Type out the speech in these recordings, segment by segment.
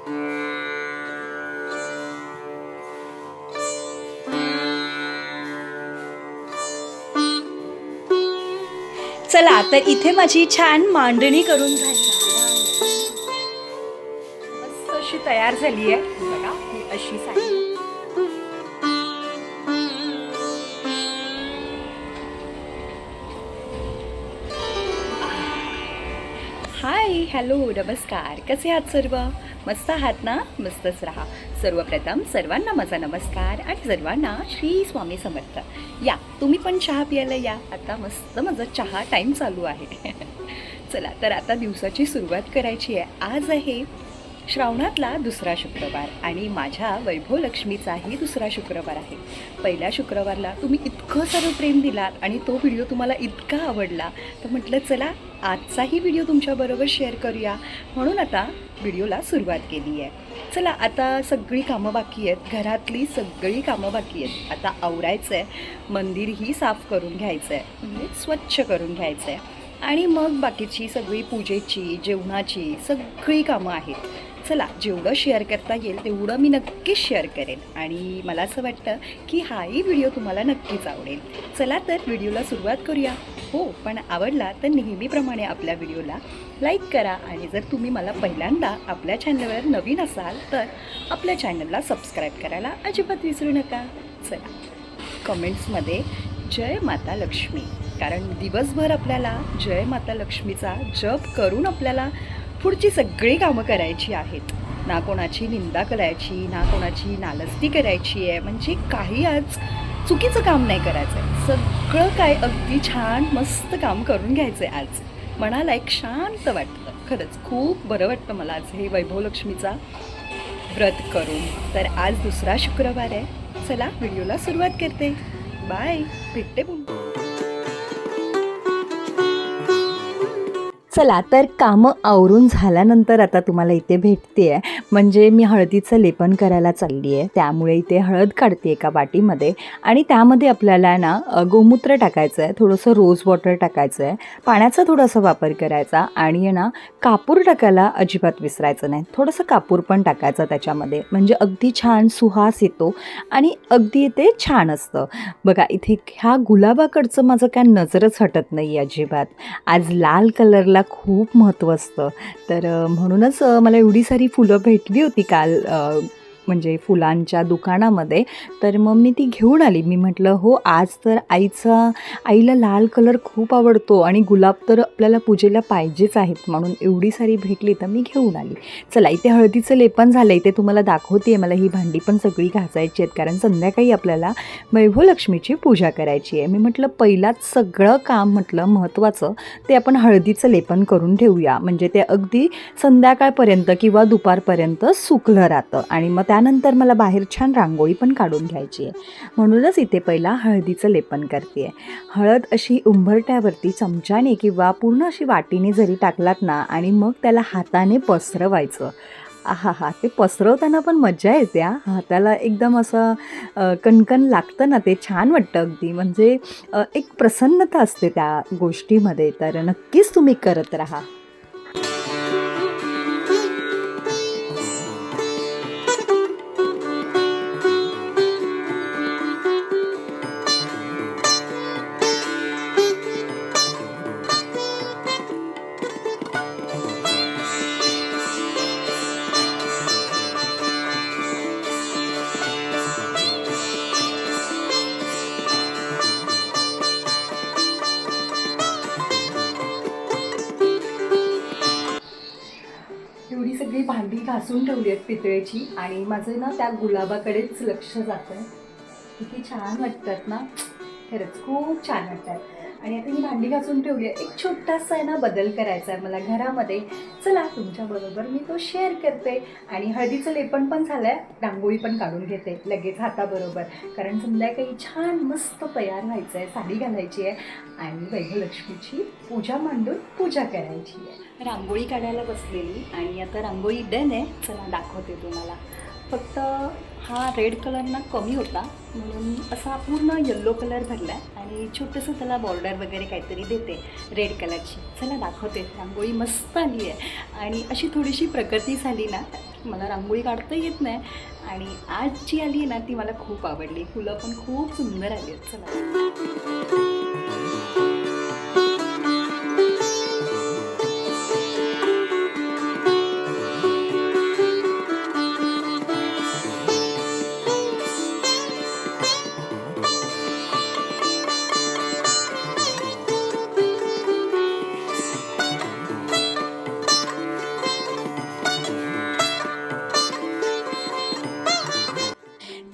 चला तर इथे माझी छान मांडणी करून झाली, मस्त अशी तयार झाली आहे बघा. ही अशी साडी हाय हॅलो नमस्कार, कसे आहात सर्व? मस्त आहात ना? मस्तच राहा. सर्वप्रथम सर्वांना माझा नमस्कार आणि सर्वांना श्री स्वामी समर्थ. या तुम्ही पण चहा प्यायला या. आता मस्त माझा चहा टाईम चालू आहे. चला तर आता दिवसाची सुरुवात करायची आहे. आज आहे श्रावणातला दुसरा शुक्रवार आणि माझ्या वैभवलक्ष्मीचाही दुसरा शुक्रवार आहे. पहिल्या शुक्रवारला तुम्ही इतकं सारं प्रेम दिलात आणि तो व्हिडिओ तुम्हाला इतका आवडला, तर म्हटलं चला आजचाही व्हिडिओ तुमच्याबरोबर शेअर करूया, म्हणून आता व्हिडिओला सुरुवात केली आहे. चला आता सगळी कामं बाकी आहेत, घरातली सगळी कामं बाकी आहेत. आता आवरायचं आहे, मंदिरही साफ करून घ्यायचं आहे, म्हणजे स्वच्छ करून घ्यायचं आहे आणि मग बाकीची सगळी पूजेची जेवणाची सगळी कामं आहेत. चला जेवढं शेअर करता येईल तेवढं मी नक्कीच शेअर करेन आणि मला असं वाटतं की हाही व्हिडिओ तुम्हाला नक्कीच आवडेल. चला तर व्हिडिओला सुरुवात करूया. हो पण आवडला तर नेहमीप्रमाणे आपल्या व्हिडिओला लाईक करा आणि जर तुम्ही मला पहिल्यांदा आपल्या चॅनलवर नवीन असाल तर आपल्या चॅनलला सबस्क्राईब करायला अजिबात विसरू नका. चला कमेंट्समध्ये जय माता लक्ष्मी, कारण दिवसभर आपल्याला जय माता लक्ष्मीचा जप करून आपल्याला पुढची सगळी कामं करायची आहेत. ना कोणाची निंदा करायची, ना कोणाची नालस्ती करायची आहे, म्हणजे काही आज चुकीचं काम नाही करायचं आहे. सगळं काय अगदी छान मस्त काम करून घ्यायचं आहे. आज मनाला एक शांत वाटतं, खरंच खूप बरं वाटतं मला आज हे वैभवलक्ष्मीचा व्रत करून. तर आज दुसरा शुक्रवार आहे. चला व्हिडिओला सुरुवात करते. बाय, भेटते पुन्हा. चला तर कामं आवरून झाल्यानंतर आता तुम्हाला इथे भेटते आहे, म्हणजे मी हळदीचं लेपन करायला चालली आहे. त्यामुळे इथे हळद काढते एका वाटीमध्ये आणि त्यामध्ये आपल्याला ना गोमूत्र टाकायचं आहे, थोडंसं रोज वॉटर टाकायचं आहे, पाण्याचा थोडासा वापर करायचा आणि ना कापूर टाकायला अजिबात विसरायचं नाही. थोडंसं कापूर पण टाकायचं त्याच्यामध्ये, म्हणजे अगदी छान सुहास येतो आणि अगदी ते छान असतं. बघा इथे ह्या गुलाबाकडचं माझं काय नजरच हटत नाही अजिबात. आज लाल कलरला खूप महत्त्व असतं, तर म्हणूनच मला एवढी सारी फुलं भेटली होती काल म्हणजे फुलांच्या दुकानामध्ये, तर मग मी ती घेऊन आली. मी म्हटलं हो आज तर आईला लाल कलर खूप आवडतो आणि गुलाब तर आपल्याला पूजेला पाहिजेच आहेत, म्हणून एवढी सारी भेटली तर मी घेऊन आली. चला इथे हळदीचं लेपन झालं, इथे तुम्हाला दाखवते. मला ही भांडी पण सगळी घासायची आहेत, कारण संध्याकाळी आपल्याला वैभवलक्ष्मीची पूजा करायची आहे. मी म्हटलं पहिलाच सगळं काम म्हटलं महत्त्वाचं ते आपण हळदीचं लेपन करून ठेवूया, म्हणजे ते अगदी संध्याकाळपर्यंत किंवा दुपारपर्यंत सुकलं राहतं आणि मग त्यानंतर मला बाहेर छान रांगोळी पण काढून घ्यायची आहे. म्हणूनच इथे पहिला हळदीचं लेपन करते आहे. हळद अशी उंबरट्यावरती चमच्याने किंवा पूर्ण अशी वाटीने जरी टाकलात ना आणि मग त्याला हाताने पसरवायचं. आहा ते पसरवताना पण मजा येते. हाताला एकदम असं कणकण लागतं ना, ते छान वाटतं अगदी, म्हणजे एक प्रसन्नता असते त्या गोष्टीमध्ये. तर नक्कीच तुम्ही करत राहा. एवढी सगळी भांडी घासून ठेवली आहेत पितळेची आणि माझं ना त्या गुलाबाकडेच लक्ष जातं. किती छान वाटतात ना, खरंच खूप छान वाटतात. आणि आता ही भांडी घासून ठेवली आहे. एक छोटासा आहे ना बदल करायचा आहे मला घरामध्ये. चला तुमच्याबरोबर मी तो शेअर करते. आणि हळदीचं लेपन पण झालं आहे, रांगोळी पण काढून घेते लगेच हाताबरोबर, कारण संध्याकाळी छान मस्त तयार व्हायचं आहे, साडी घालायची आहे आणि वैभवलक्ष्मीची पूजा मांडून पूजा करायची आहे. रांगोळी काढायला बसलेली आणि आता रांगोळी डन आहे. चला दाखवते तुम्हाला. फक्त हा रेड कलर ना कमी होता, म्हणून असा पूर्ण येल्लो कलर भरला आहे आणि छोटंसं त्याला बॉर्डर वगैरे काहीतरी देते रेड कलरची. चला दाखवते. रांगोळी मस्त आली आहे आणि अशी थोडीशी प्रगती झाली ना मला रांगोळी काढता येत नाही आणि आज जी आली आहे ना ती मला खूप आवडली. फुलं पण खूप सुंदर आली आहेत. चला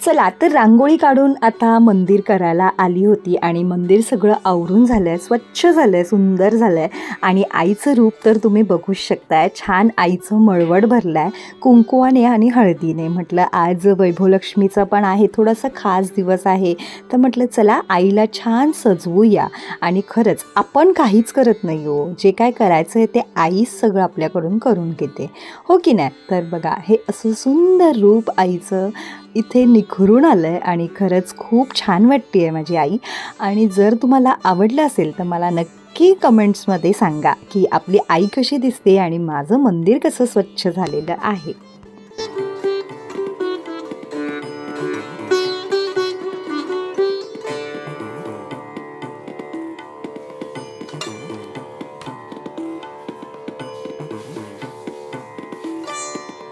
चला तर रांगोळी काढून आता मंदिर करायला आली होती आणि मंदिर सगळं आवरून झालं आहे, स्वच्छ झालं आहे, सुंदर झालं आहे. आणि आईचं रूप तर तुम्ही बघूच शकताय. छान आईचं मळवट भरलं आहे कुंकवाने आणि हळदीने. म्हटलं आज वैभवलक्ष्मीचा पण आहे, थोडासा खास दिवस आहे, तर म्हटलं चला आईला छान सजवूया. आणि खरंच आपण काहीच करत नाही हो, जे काय करायचं आहे ते आईच सगळं आपल्याकडून करून घेते, हो की नाही. तर बघा हे असं सुंदर रूप आईचं इथे निखरून आलं आहे आणि खरंच खूप छान वाटते आहे माझी आई. आणि जर तुम्हाला आवडलं असेल तर मला नक्की कमेंट्समध्ये सांगा की आपली आई कशी दिसते आणि माझं मंदिर कसं स्वच्छ झालेलं आहे.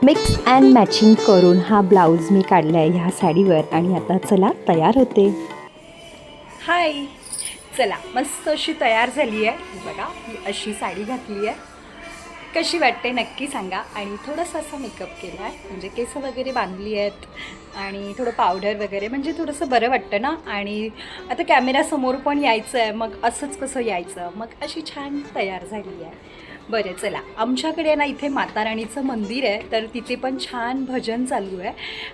मिक्स अँड मॅचिंग करून हा ब्लाऊज मी काढला आहे ह्या साडीवर आणि आता चला तयार होते. हाय, चला मस्त अशी तयार झाली आहे. बघा मी अशी साडी घातली आहे, कशी वाटते नक्की सांगा. आणि थोडंसं असा मेकअप केला आहे, म्हणजे केस वगैरे बांधली आहेत आणि थोडं पावडर वगैरे, म्हणजे थोडंसं बरं वाटतं ना. आणि आता कॅमेऱ्यासमोर पण यायचं आहे, मग असंच कसं यायचं, मग अशी छान तयार झाली आहे. बरं चला, आमच्याकडे ना इथे माता राणीचं मंदिर आहे, तर तिथे पण छान भजन चालू आहे.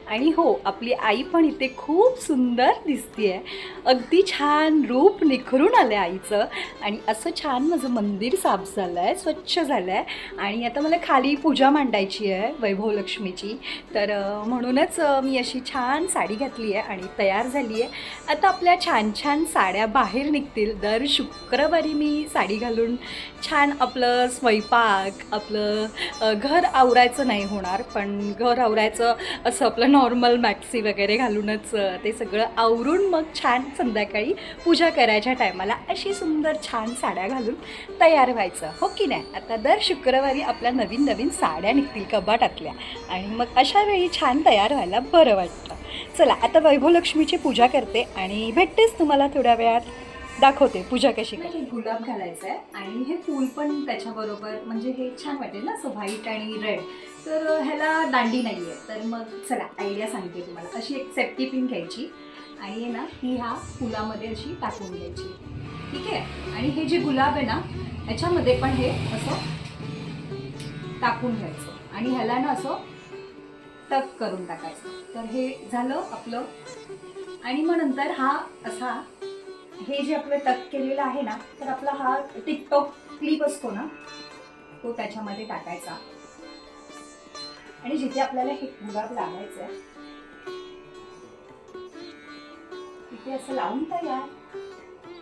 आणि हो, आपली आई पण इथे खूप सुंदर दिसते आहे, अगदी छान रूप निखरून आलं आहे आईचं. आणि असं छान माझं मंदिर साफ झालं आहे, स्वच्छ झालं आहे. आणि आता मला खाली पूजा मांडायची आहे वैभवलक्ष्मीची, तर म्हणूनच मी अशी छान साडी घातली आहे आणि तयार झाली आहे. आता आपल्या छान छान साड्या बाहेर निघतील. दर शुक्रवारी मी साडी घालून छान आपलं स्वयंपाक, आपलं घर आवरायचं नाही होणार, पण घर आवरायचं असं आपलं नॉर्मल मॅक्सी वगैरे घालूनच ते सगळं आवरून मग छान संध्याकाळी पूजा करायच्या टायमाला अशी सुंदर छान साड्या घालून तयार व्हायचं, हो की नाही. आता दर शुक्रवारी आपल्या नवीन नवीन साड्या निघतील कपाटातल्या आणि मग अशा वेळी छान तयार व्हायला बरं वाटतं. चला आता वैभवलक्ष्मीची पूजा करते आणि भेटतेच तुम्हाला थोड्या वेळात, दाखवते पूजा कशी करायची. गुलाब घालायचं आहे आणि हे फूल पण त्याच्याबरोबर, म्हणजे हे छान वाटेल ना असं व्हाईट आणि रेड. तर ह्याला दांडी नाही आहे, तर मग चला आयडिया सांगते तुम्हाला. अशी एक सेफ्टी पिन घ्यायची आणि आहे ना ही ह्या फुलामध्ये अशी टाकून घ्यायची, ठीक आहे. आणि हे जे गुलाब आहे ना ह्याच्यामध्ये पण हे असं टाकून घ्यायचं आणि ह्याला ना असं टक करून टाकायचं. तर हे झालं आपलं. आणि मग नंतर हा असा, हे जे आपलं टक केलेलं आहे ना, तर आपला हा टिकटॉक क्लिप असतो ना, तो त्याच्यामध्ये टाकायचा. आणि जिथे आपल्याला हे गुलाब लावायचं आहे तिथे असं लावून तयार.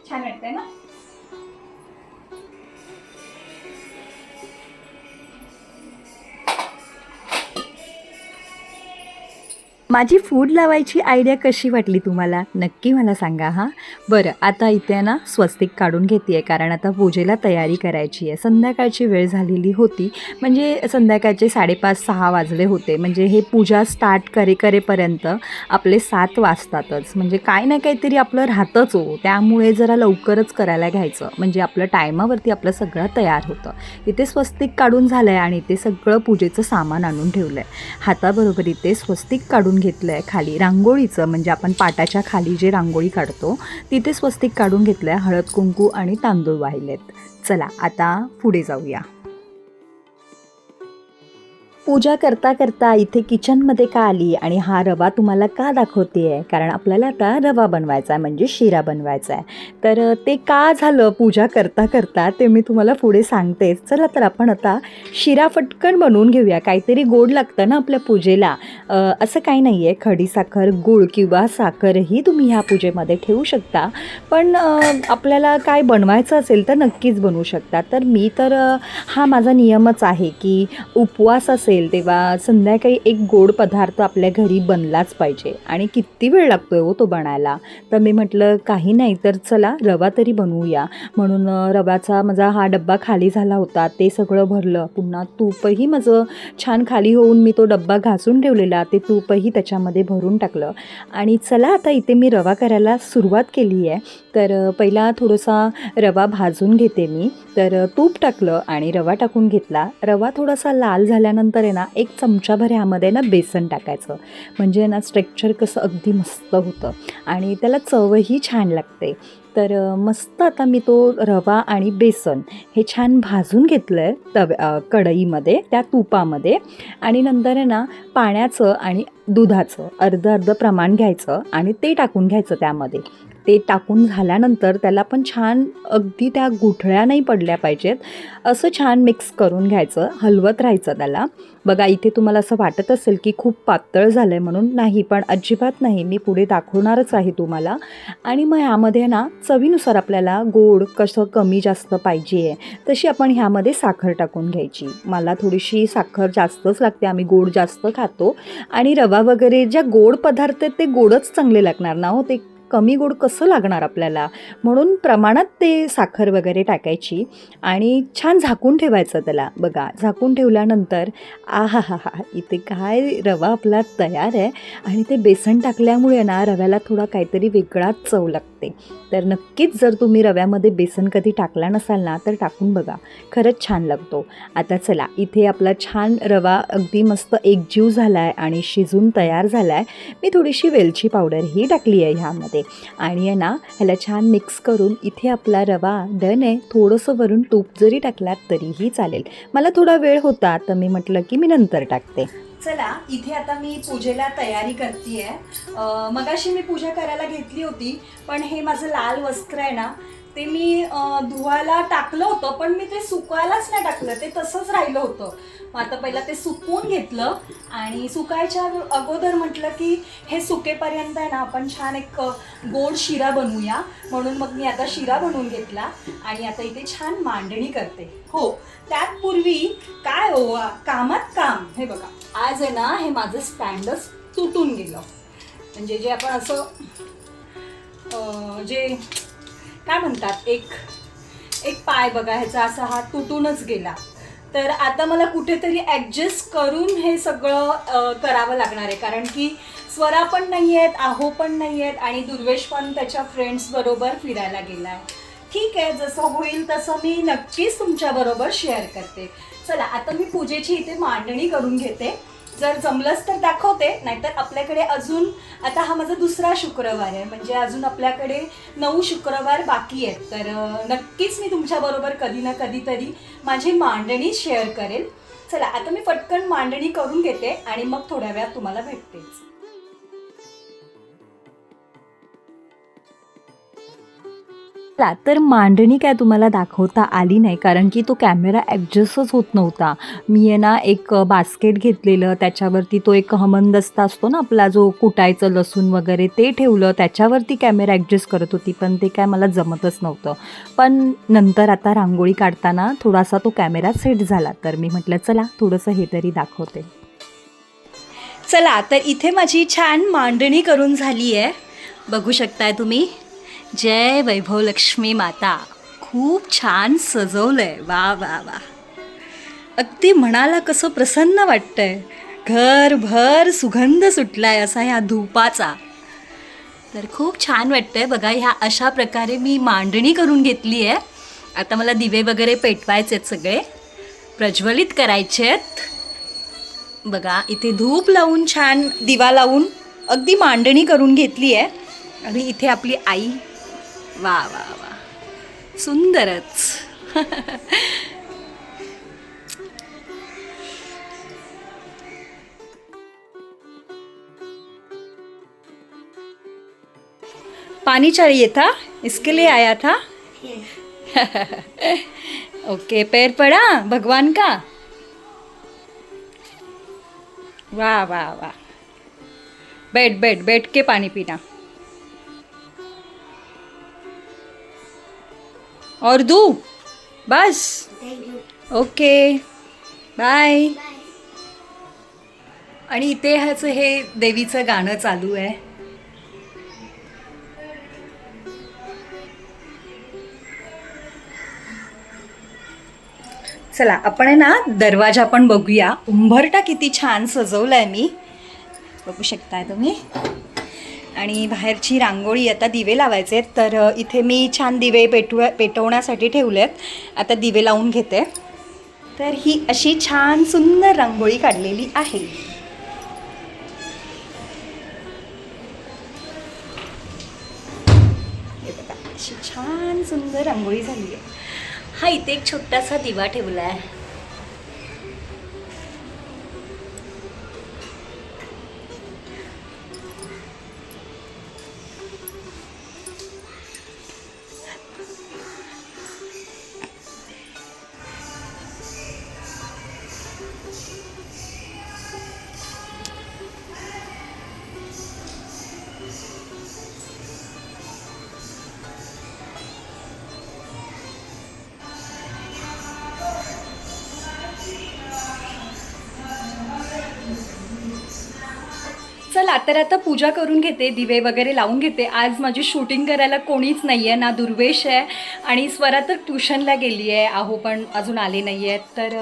छान वाटतंय ना. माझी फूड लावायची आयडिया कशी वाटली तुम्हाला नक्की मला सांगा हां. बरं आता इथे ना स्वस्तिक काढून घेते आहे, कारण आता पूजेला तयारी करायची आहे. संध्याकाळची वेळ झालेली होती, म्हणजे संध्याकाळचे 5:30-6 वाजले होते. म्हणजे हे पूजा स्टार्ट करेपर्यंत आपले 7 वाजतातच. म्हणजे काय ना काहीतरी आपलं राहतंच हो, त्यामुळे जरा लवकरच करायला घ्यायचं, म्हणजे आपलं टायमावरती आपलं सगळं तयार होतं. इथे स्वस्तिक काढून झालं आहे आणि इथे सगळं पूजेचं सामान आणून ठेवलं आहे. हाताबरोबर इथे स्वस्तिक काढून घेतलं आहे. खाली रांगोळीचं, म्हणजे आपण पाटाच्या खाली जे रांगोळी काढतो तिथे स्वस्तिक काढून घेतलं आहे. हळद कुंकू आणि तांदूळ वाहिलेत. चला आता पुढे जाऊया. पूजा करता करता इथे किचनमध्ये का आली आणि हा रवा तुम्हाला का दाखवते आहे, कारण आपल्याला आता रवा बनवायचा आहे, म्हणजे शिरा बनवायचा आहे. तर ते का झालं पूजा करता करता ते मी तुम्हाला पुढे सांगतेच. चला तर आपण आता शिरा फटकन बनवून घेऊया. काहीतरी गोड लागतं ना आपल्या पूजेला. असं काही नाही आहे, खडीसाखर, गूळ किंवा साखरही तुम्ही ह्या पूजेमध्ये ठेवू शकता, पण आपल्याला काय बनवायचं असेल तर नक्कीच बनवू शकता. तर मी तर हा माझा नियमच आहे की उपवास असेल असेल तेव्हा संध्याकाळी एक गोड पदार्थ आपल्या घरी बनलाच पाहिजे. आणि किती वेळ लागतो आहे हो तो बनायला. तर मी म्हटलं काही नाही तर चला रवा तरी बनवूया. म्हणून रव्याचा माझा हा डब्बा खाली झाला होता, ते सगळं भरलं. पुन्हा तूपही माझं छान खाली होऊन मी तो डब्बा घासून ठेवलेला, ते तूपही त्याच्यामध्ये भरून टाकलं. आणि चला आता इथे मी रवा करायला सुरुवात केली आहे. तर पहिला थोडासा रवा भाजून घेते मी. तर तूप टाकलं आणि रवा टाकून घेतला. रवा थोडासा लाल झाल्यानंतर आहे ना, एक चमचाभर ह्यामध्ये ना बेसन टाकायचं. म्हणजे ना स्ट्रेक्चर कसं अगदी मस्त होतं आणि त्याला चवही छान लागते. तर मस्त आता मी तो रवा आणि बेसन हे छान भाजून घेतलं आहे कढईमध्ये, त्या तुपामध्ये. आणि नंतर आहे ना पाण्याचं आणि दुधाचं अर्धं अर्धं प्रमाण घ्यायचं आणि ते टाकून घ्यायचं त्यामध्ये. ते टाकून झाल्यानंतर त्याला पण छान अगदी त्या गुठळ्या नाही पडल्या पाहिजेत, असं छान मिक्स करून घ्यायचं, हलवत राहायचं त्याला. बघा इथे तुम्हाला असं वाटत असेल की खूप पातळ झालं आहे म्हणून, नाही, पण अजिबात नाही, मी पुढे दाखवणारच आहे तुम्हाला. आणि मग ह्यामध्ये ना चवीनुसार आपल्याला गोड कसं कमी जास्त पाहिजे आहे तशी आपण ह्यामध्ये साखर टाकून घ्यायची. मला थोडीशी साखर जास्तच लागते, आम्ही गोड जास्त खातो. आणि रवा वगैरे ज्या गोड पदार्थ आहेत ते गोडच चांगले लागणार ना हो, ते कमी गोड कसं लागणार आपल्याला. म्हणून प्रमाणात ते साखर वगैरे टाकायची आणि छान झाकून ठेवायचं त्याला. बघा झाकून ठेवल्यानंतर आहा हा हा, इथे काय रवा आपला तयार आहे. आणि ते बेसन टाकल्यामुळे ना रव्याला थोडा काहीतरी वेगळाच चव लागते. तर नक्कीच जर तुम्ही रव्यामध्ये बेसन कधी टाकला नसाल ना तर टाकून बघा, खरंच छान लागतो. आता चला इथे आपला छान रवा अगदी मस्त एकजीव झाला आहे आणि शिजून तयार झाला आहे. मी थोडीशी वेलची पावडरही टाकली आहे ह्यामध्ये. आणि आहे ना ह्याला छान मिक्स करून इथे आपला रवा डन आहे. थोडंसं वरून तूप जरी टाकलात तरीही चालेल. मला थोडा वेळ होता तर मी म्हटलं की मी नंतर टाकते. चला इथे आता मी पूजेला तयारी करते आहे. मगाशी मी पूजा करायला घेतली होती, पण हे माझं लाल वस्त्र आहे ना ते मी धुवायला टाकलं होतं, पण मी ते सुकायलाच नाही टाकलं, ते तसंच राहिलं होतं. मग आता पहिला ते सुकवून घेतलं आणि सुकायच्या अगोदर म्हटलं की हे सुकेपर्यंत आहे ना आपण छान एक गोड शिरा बनवूया. म्हणून मग मी आता शिरा बनवून घेतला आणि आता इथे छान मांडणी करते. हो, त्यात पूर्वी काय हो कामात काम. हे बघा आज आहे ना हे माझं स्टँडच तुटून गेलं. म्हणजे जे आपण असं जे काय म्हणतात एक पाय बघा ह्याचा असा हा तुटूनच गेला. तर आता मला कुठेतरी ॲडजस्ट करून हे सगळं करावं लागणार आहे. कारण की स्वरा पण नाही आहेत, आहो पण नाही आहेत आणि दुर्वेश पण त्याच्या फ्रेंड्सबरोबर फिरायला गेला आहे. ठीक आहे, जसं होईल तसं मी नक्कीच तुमच्याबरोबर शेअर करते. चला आता मी पूजेची इथे मांडणी करून घेते. जर जमलंच तर दाखवते, नाहीतर आपल्याकडे अजून आता हा माझा दुसरा शुक्रवार आहे, म्हणजे अजून आपल्याकडे 9 शुक्रवार बाकी आहेत. तर नक्कीच मी तुमच्याबरोबर कधी ना कधीतरी माझी मांडणी शेअर करेल. चला आता मी पटकन मांडणी करून घेते आणि मग थोड्या वेळात तुम्हाला भेटतेच. तर मांडणी काय तुम्हाला दाखवता आली नाही कारण की तो कॅमेरा ॲडजस्टच होत नव्हता. मी आहे ना एक बास्केट घेतलेलं, त्याच्यावरती तो एक हमनदस्ता असतो ना आपला जो कुटायचं लसूण वगैरे, ते ठेवलं, त्याच्यावरती कॅमेरा ॲडजस्ट करत होती, पण ते काय मला जमतच नव्हतं. पण नंतर आता रांगोळी काढताना थोडासा तो कॅमेरा सेट झाला, तर मी म्हटलं चला थोडंसं हे तरी दाखवते. चला तर इथे माझी छान मांडणी करून झाली आहे, बघू शकताय तुम्ही. जय वैभवलक्ष्मी माता. खूप छान सजवलं आहे. वा वा वा, अगदी मनाला कसं प्रसन्न वाटतंय. घरभर सुगंध सुटलाय असा ह्या धूपाचा. तर खूप छान वाटतंय. बघा ह्या अशा प्रकारे मी मांडणी करून घेतली आहे. आता मला दिवे वगैरे पेटवायचे आहेत, सगळे प्रज्वलित करायचे आहेत. बघा इथे धूप लावून छान दिवा लावून अगदी मांडणी करून घेतली आहे. आणि इथे आपली आई. वा वा वा, सुंदरच. पानी चाहिए था, इसके लिए आया था. ओके, पैर पड़ा भगवान का. वाह वाह वाह, बैठ बैठ बैठ के पानी पीना. और दूँ बस. Okay bye. आणि इथे ह्याचं हे देवीचं गाणं चालू आहे. चला आपण आहे ना दरवाजा पण बघूया. उंबरठा किती छान सजवलाय मी, बघू शकताय तुम्ही. आणि बाहेरची रांगोळी, आता दिवे लावायचे आहेत तर इथे मी छान दिवे पेटवण्यासाठी ठेवलेत. आता दिवे लावून घेते. तर ही अशी छान सुंदर रांगोळी काढलेली आहे. हे बघा अशी छान सुंदर रांगोळी झाली आहे. हा इथे एक छोटासा दिवा ठेवला आहे. चला तर आता पूजा करून घेते, दिवे वगैरे लावून घेते. आज माझी शूटिंग करायला कोणीच नाही आहे ना. दुर्वेश आहे आणि स्वरा तर ट्युशनला गेली आहे, आहो पण अजून आले नाही आहेत. तर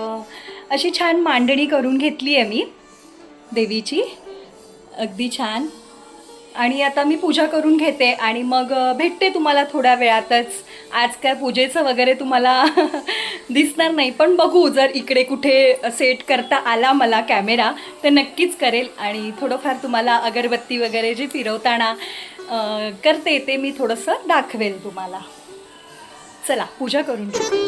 अशी छान मांडणी करून घेतली आहे मी देवीची, अगदी छान. आणि आता मी पूजा करून घेते आणि मग भेटते तुम्हाला थोड्या वेळातच. आज काय पूजेचं वगैरे तुम्हाला दिसणार नाही, पण बघू जर इकडे कुठे सेट करता आला मला कॅमेरा तर नक्कीच करेल. आणि थोडंफार तुम्हाला अगरबत्ती वगैरे जे फिरवताना करते ते मी थोडंसं दाखवेल तुम्हाला. चला पूजा करून घेते.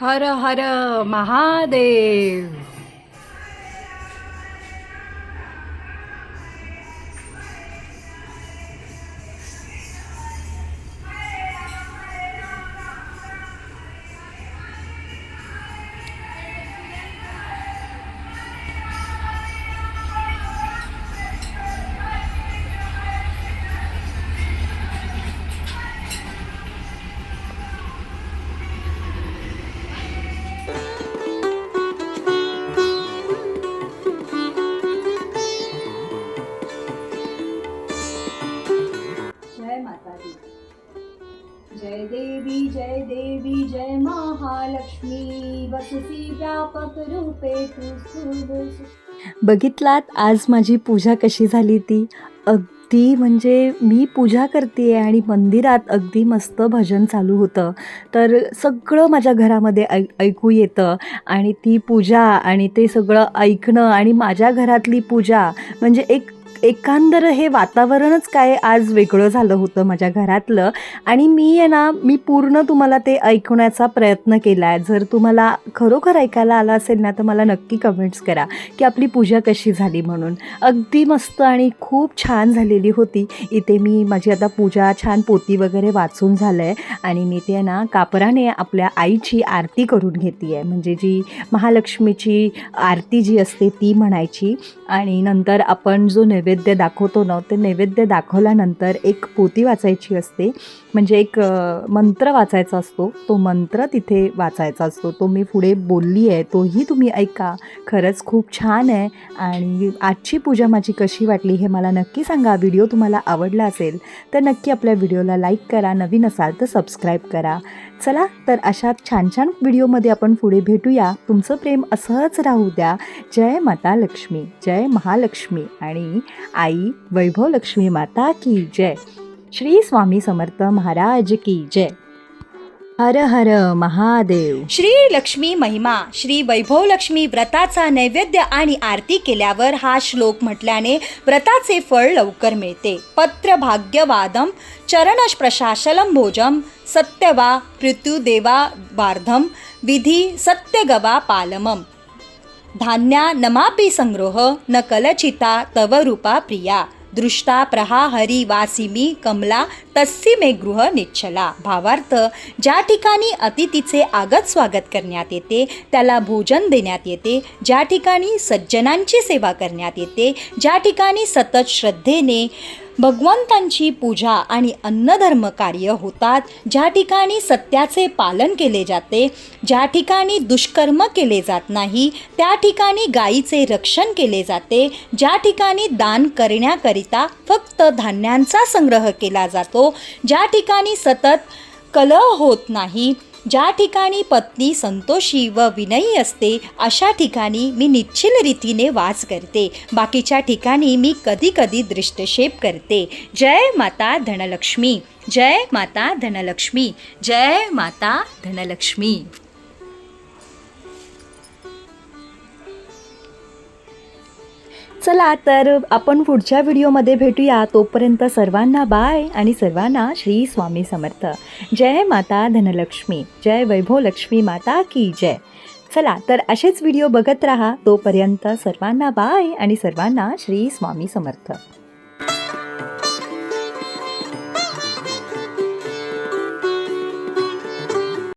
हर हर महादेव. भाससी व्यापक रूपे तू स्थूल. बघितलात आज माझी पूजा कशी झाली ती. अगदी म्हणजे मी पूजा करते आणि मंदिरात अगदी मस्त भजन चालू होतं. तर सगळं माझ्या घरामध्ये ऐकू येतं आणि ती पूजा आणि ते सगळं ऐकणं आणि माझ्या घरातली पूजा म्हणजे एकंदर हे वातावरणच काय आज वेगळं झालं होतं माझ्या घरातलं. आणि मी पूर्ण तुम्हाला ते ऐकण्याचा प्रयत्न केला आहे. जर तुम्हाला खरोखर ऐकायला आलं असेल ना तर मला नक्की कमेंट्स करा की आपली पूजा कशी झाली म्हणून. अगदी मस्त आणि खूप छान झालेली होती. इथे मी माझी आता पूजा छान पोती वगैरे वाचून झालं आहे आणि मी ते ना कापराने आपल्या आईची आरती करून घेते आहे. म्हणजे जी महालक्ष्मीची आरती जी असते ती म्हणायची. आणि नंतर आपण जो नैवेद्य दाखवतो ना ते नैवेद्य दाखवल्यानंतर एक पोती वाचायची असते. म्हणजे एक मंत्र वाचायचा असतो. तो मंत्र तिथे वाचायचा असतो. तो मी पुढे बोलली आहे तोही तुम्ही ऐका. खरंच खूप छान आहे. आणि आजची पूजा माझी कशी वाटली हे मला नक्की सांगा. व्हिडिओ तुम्हाला आवडला असेल तर नक्की आपल्या व्हिडिओला लाईक करा. नवीन असाल तर सबस्क्राईब करा. चला तर अशा छान छान व्हिडिओमध्ये आपण पुढे भेटूया. तुमचं प्रेम असंच राहू द्या. जय माता लक्ष्मी, जय महालक्ष्मी आणि आई वैभवलक्ष्मी माता की जय. श्री स्वामी समर्थ महाराज की जय. हर हर महादेव. श्री लक्ष्मी महिमा. श्री वैभवलक्ष्मी व्रताचा नैवेद्य आणि आरती केल्यावर हा श्लोक म्हटल्याने व्रताचे फळ लवकर मिळते. पत्र भाग्यवादम चरणश प्रशाशलम भोजम सत्यवा पृथ्वीदेवा वार्धम विधी सत्यगवा पालमम धान्या नमापि संग्रह न कलचिता तव रूपा प्रिया दृष्टा प्रहाहरी वासिमी कमला तस्सी मे गृह निच्छला. भावार्थ, ज्या ठिकाणी अतिथीचे आगत स्वागत करण्यात येते त्याला भोजन देण्यात येते. ज्या ठिकाणी सज्जनांची सेवा करण्यात येते, ज्या ठिकाणी सतत श्रद्धेने भगवंतांची पूजा आणि अन्नधर्म कार्य होतात, ज्या ठिकाणी सत्याचे पालन केले जाते, ज्या ठिकाणी दुष्कर्म केले जात नाही, त्या ठिकाणी गायीचे रक्षण केले जाते, ज्या ठिकाणी दान करण्याकरिता फक्त धान्यांचा संग्रह केला जातो, ज्या ठिकाणी सतत कलह होत नाही, ज्या ठिकाणी पत्नी संतोषी व विनयी असते अशा ठिकाणी मी निश्चिल रीतीने वास करते. बाकीच्या ठिकाणी मी कधी कधी दृष्टक्षेप करते. जय माता धनलक्ष्मी, जय माता धनलक्ष्मी, जय माता धनलक्ष्मी. चला तर आपण पुढच्या व्हिडिओमध्ये भेटूया. तोपर्यंत सर्वांना बाय आणि सर्वांना श्री स्वामी समर्थ. जय माता धनलक्ष्मी, जय वैभवलक्ष्मी माता की जय. चला तर असेच व्हिडिओ बघत राहा. तोपर्यंत सर्वांना बाय आणि सर्वांना श्री स्वामी समर्थ.